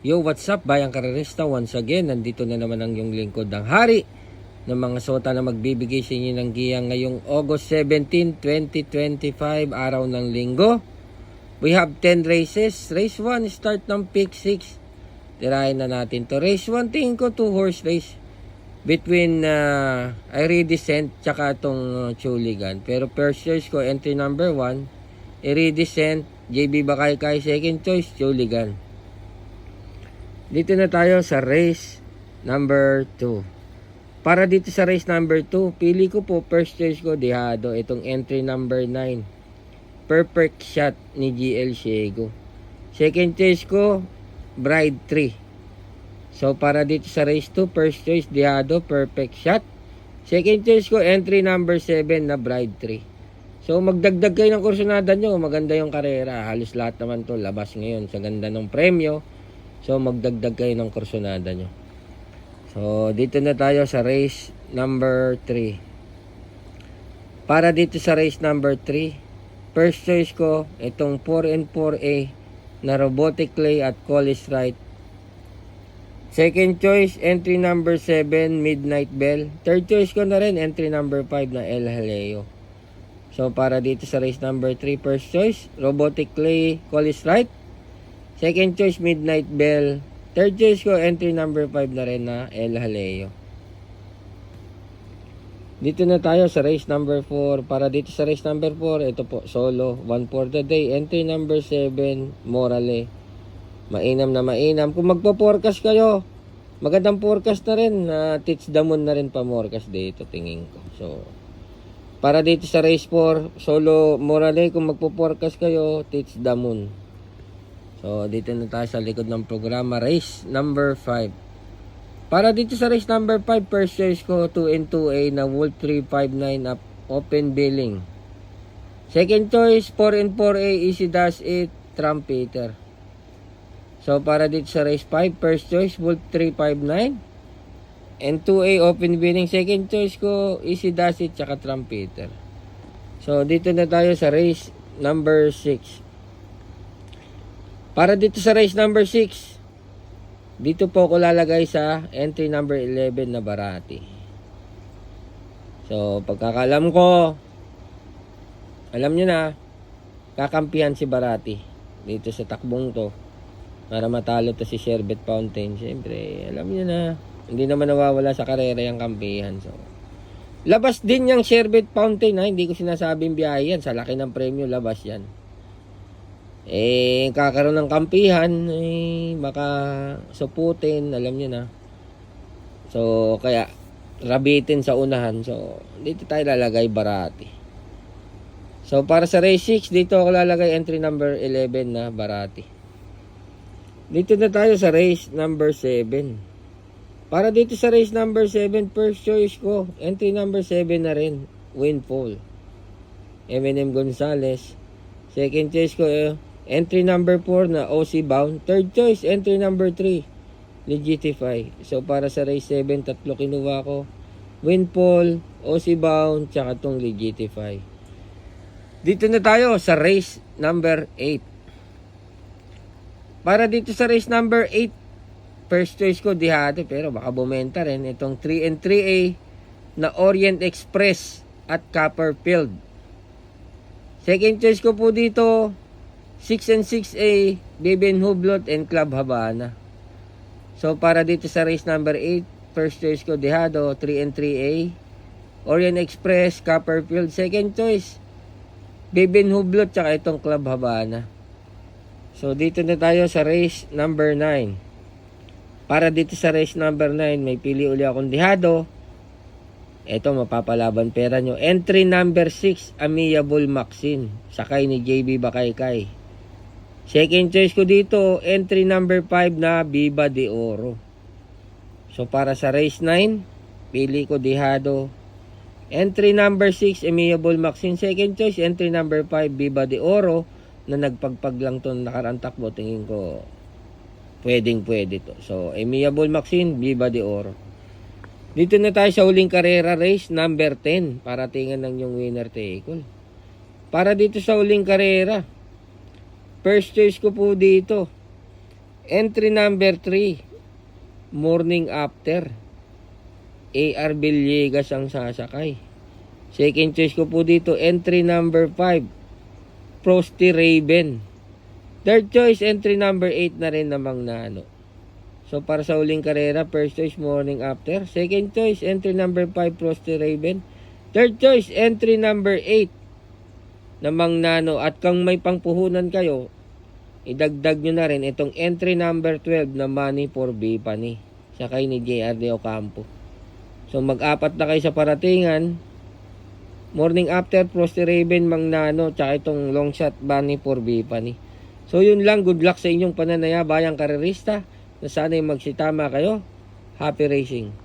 Yo, what's up, Bayang Karerista? Once again, nandito na naman ang yung lingkod ng hari ng mga sota na magbibigay sa inyo ng giyang ngayong August 17, 2025, araw ng linggo. We have 10 races. Race 1, start ng pick 6. Tirahin na natin to. Race 1, tingin ko 2-horse race between Iridescent tsaka itong Chuligan. Pero first choice ko, entry number 1, Iridescent, JB Bakaykay, second choice, Chuligan. Dito na tayo sa race number 2. Para dito sa race number 2, pili ko po, first choice ko, Dehado. Itong entry number 9. Perfect Shot ni GL Ciego. Second choice ko, Bride 3. So, para dito sa race 2, first choice, Dehado, Perfect Shot. Second choice ko, entry number 7 na Bride 3. So, magdagdag kayo ng kursunada nyo. Maganda yung karera. Halos lahat naman to labas ngayon sa ganda ng premyo. So, magdagdag kayo ng kursunada nyo. So, dito na tayo sa race number 3. Para dito sa race number 3, first choice ko, itong 4&4A na Robotic Clay at Call is Right. Second choice, entry number 7, Midnight Bell. Third choice ko na rin, entry number 5 na El Jaleo. So, para dito sa race number 3, first choice, Robotic Clay, Call is Right. Second choice, Midnight Bell. Third choice ko, entry number 5 na rin na El Jaleo. Dito na tayo sa race number 4. Para dito sa race number 4, ito po, solo, 1 for the day. Entry number 7, Morale. Mainam na mainam. Kung magpo-forecast kayo, magandang forecast na rin. Teach the moon na rin pa forecast dito, tingin ko. So, para dito sa race 4, solo, Morale, kung magpo-forecast kayo, teach the moon. So, dito na tayo sa likod ng programa. Race number 5. Para dito sa race number 5, first choice ko, 2&2A na Wolf 359 up open billing. Second choice, 4&4A Easy Dash 8 Trumpeter. So, para dito sa race 5, first choice, Wolf 359 and 2A open billing. Second choice ko, Easy Dash 8 tsaka Trumpeter. So, dito na tayo sa race number 6. Para dito sa race number 6, dito po ako lalagay sa entry number 11 na Barati. So, pagkakalam ko, alam nyo na, kakampihan si Barati dito sa takbong to para matalo to si Sherbet Fountain. Siyempre, alam nyo na, hindi naman nawawala sa karera yung kampihan. So, labas din yung Sherbet Fountain, ha? Hindi ko sinasabing biyahe yan. Sa laki ng premyo, labas yan. Kakaroon ng kampihan, baka suputin, alam niyo na. So, kaya rabitin sa unahan. So, dito tayo lalagay Barati. So, para sa race 6, dito ako lalagay entry number 11 na Barati. Dito na tayo sa race number 7. Para dito sa race number 7, first choice ko, entry number 7 na rin, Windfall. Eminem Gonzalez. Second choice ko, entry number 4 na OC Bound. Third choice, entry number 3, Legitify. So, para sa race 7, tatlo kinuha ko. Windfall, OC Bound, tsaka tong Legitify. Dito na tayo sa race number 8. Para dito sa race number 8, first choice ko, Dehado, pero baka bumenta rin. Itong 3&3A na Orient Express at Copperfield. Second choice ko po dito, 6&6A, Beben Hublot and Club Habana. So, para dito sa race number 8, first choice ko, Dehado, 3&3A, Orient Express, Copperfield. Second choice, Beben Hublot, tsaka itong Club Habana. So, dito na tayo sa race number 9. Para dito sa race number 9, may pili uli akong Dehado. Ito, mapapalaban pera nyo. Entry number 6, Amiable Maxine. Sakay ni JB Bakaykay. Second choice ko dito, entry number 5 na Viva de Oro. So, para sa race 9, pili ko Dehado. Entry number 6, Amiable Maxine. Second choice, entry number 5, Viva de Oro, na nagpagpag lang to nakarang takbo. Tingin ko, pwede to. So, Amiable Maxine, Viva de Oro. Dito na tayo sa huling karera, race number 10. Para tingnan ng yung winner take all. Para dito sa huling karera, first choice ko po dito, Entry number 3, Morning After. AR Villegas ang sasakay. Second choice ko po dito, entry number 5, Frosty Raven. Third choice, entry number 8 na rin namang nano. So para sa uling karera, first choice, Morning After. Second choice, entry number 5, Frosty Raven. Third choice, entry number 8, namang nano. At kung may pangpuhunan kayo, idagdag nyo na rin itong entry number 12 na Money for Bipani. Sakay ni JR De Ocampo. So mag-apat na kayo sa paratingan. Morning After, Frosty Raven, Mang Nano, tsaka itong long shot Money for Bipani. So yun lang, good luck sa inyong pananayabayang karerista na sana'y magsitama kayo. Happy racing!